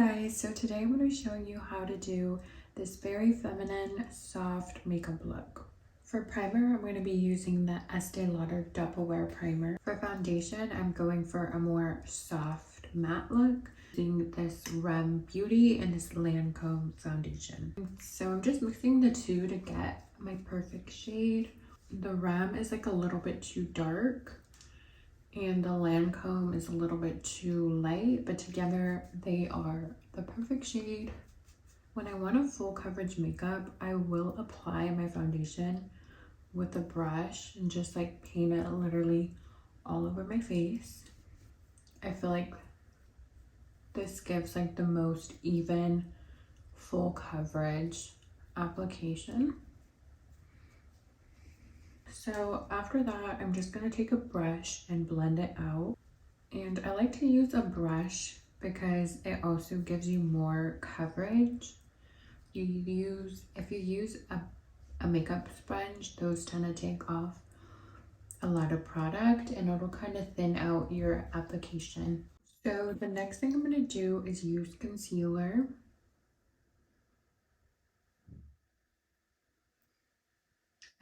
guys, so today I'm going to show you how to do this very feminine soft makeup look. For primer, I'm going to be using the Estee Lauder Double Wear Primer. For foundation, I'm going for a more soft matte look using this Rem Beauty and this Lancome foundation. So I'm just mixing the two to get my perfect shade. The Rem is like a little bit too dark and the Lancome is a little bit too light, but together they are the perfect shade. When I want a full coverage makeup, I will apply my foundation with a brush and just like paint it literally all over my face. I feel like this gives like the most even full coverage application. So after that, I'm just going to take a brush and blend it out. And I like to use a brush because it also gives you more coverage. If you use a makeup sponge, those tend to take off a lot of product and it'll kind of thin out your application. So the next thing I'm going to do is use concealer.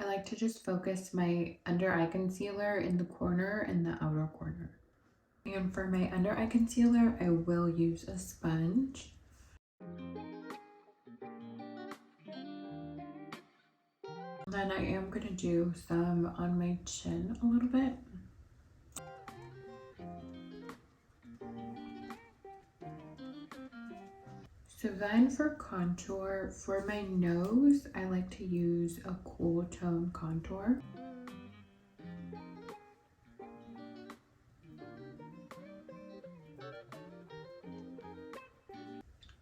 I like to just focus my under eye concealer in the corner and the outer corner. And for my under eye concealer, I will use a sponge. Then I am going to do some on my chin a little bit. So then for contour, for my nose, I like to use a cool tone contour.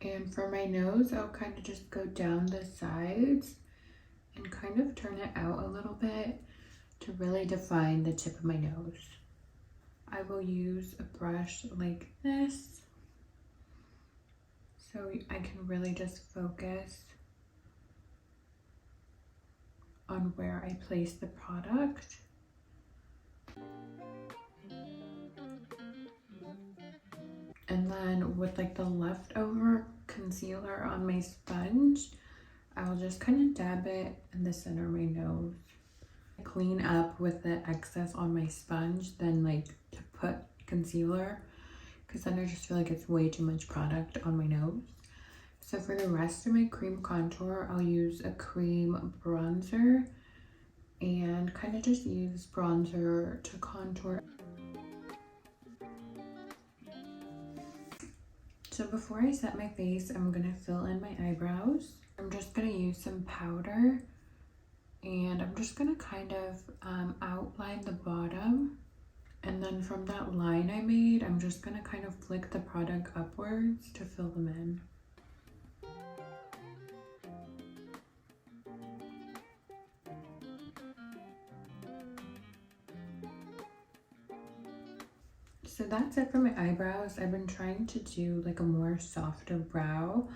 And for my nose, I'll kind of just go down the sides and kind of turn it out a little bit to really define the tip of my nose. I will use a brush like this so I can really just focus on where I place the product. And then with like the leftover concealer on my sponge, I'll just kind of dab it in the center of my nose. Clean up with the excess on my sponge than like to put concealer, because then I just feel like it's way too much product on my nose. So for the rest of my cream contour, I'll use a cream bronzer and kind of just use bronzer to contour. So before I set my face, I'm gonna fill in my eyebrows. I'm just gonna use some powder and I'm just gonna kind of outline the bottom. And then from that line I made, I'm just gonna kind of flick the product upwards to fill them in. So that's it for my eyebrows. I've been trying to do like a more softer brow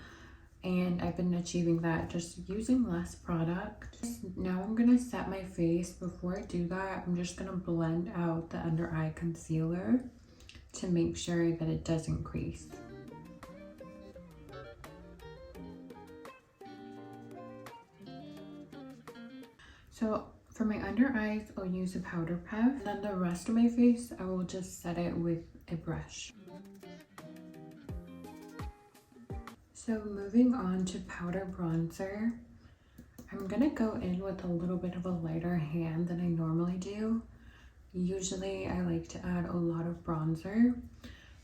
and I've been achieving that just using less product. Now I'm gonna set my face. Before I do that, I'm just gonna blend out the under eye concealer to make sure that it doesn't crease. So for my under eyes, I'll use a powder puff. And then the rest of my face, I will just set it with a brush. So moving on to powder bronzer, I'm gonna go in with a little bit of a lighter hand than I normally do. Usually I like to add a lot of bronzer,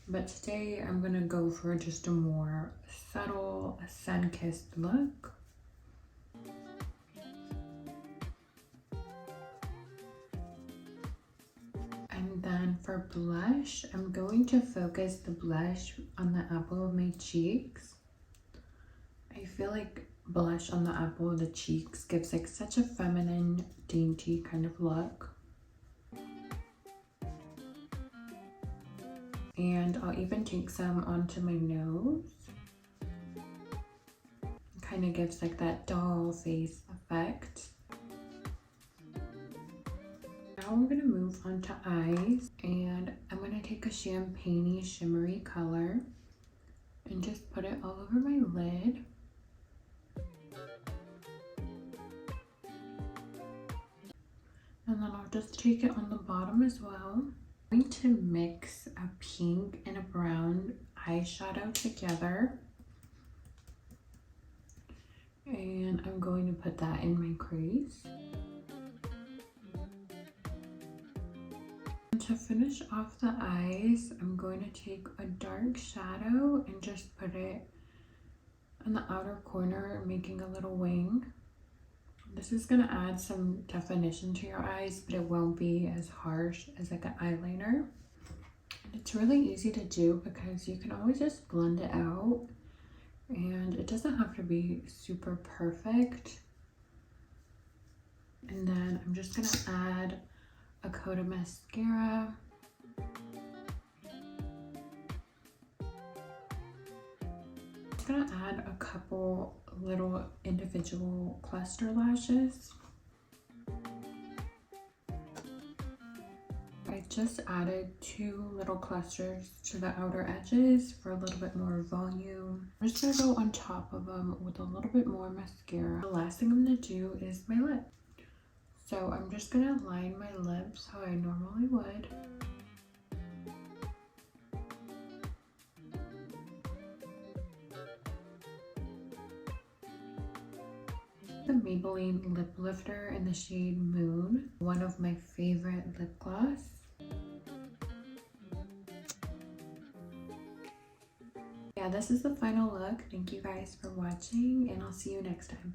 but today I'm gonna go for just a more subtle, sun-kissed look. And then for blush, I'm going to focus the blush on the apple of my cheeks. I feel like blush on the apple of the cheeks gives like such a feminine, dainty kind of look. And I'll even take some onto my nose. It kind of gives like that doll face effect. Now I'm gonna move on to eyes and I'm gonna take a champagne-y shimmery color and just put it all over my lid. And then I'll just take it on the bottom as well. I'm going to mix a pink and a brown eyeshadow together. And I'm going to put that in my crease. And to finish off the eyes, I'm going to take a dark shadow and just put it on the outer corner, making a little wing. This is going to add some definition to your eyes, but it won't be as harsh as like an eyeliner. And it's really easy to do because you can always just blend it out, and it doesn't have to be super perfect. And then I'm just going to add a coat of mascara. I'm going to add a couple little individual cluster lashes. I just added 2 little clusters to the outer edges for a little bit more volume. I'm just gonna go on top of them with a little bit more mascara. The last thing I'm gonna do is my lip. So I'm just gonna line my lips how I normally would. The Maybelline Lip Lifter in the shade Moon, one of my favorite lip gloss. Yeah, this is the final look. Thank you guys for watching, and I'll see you next time.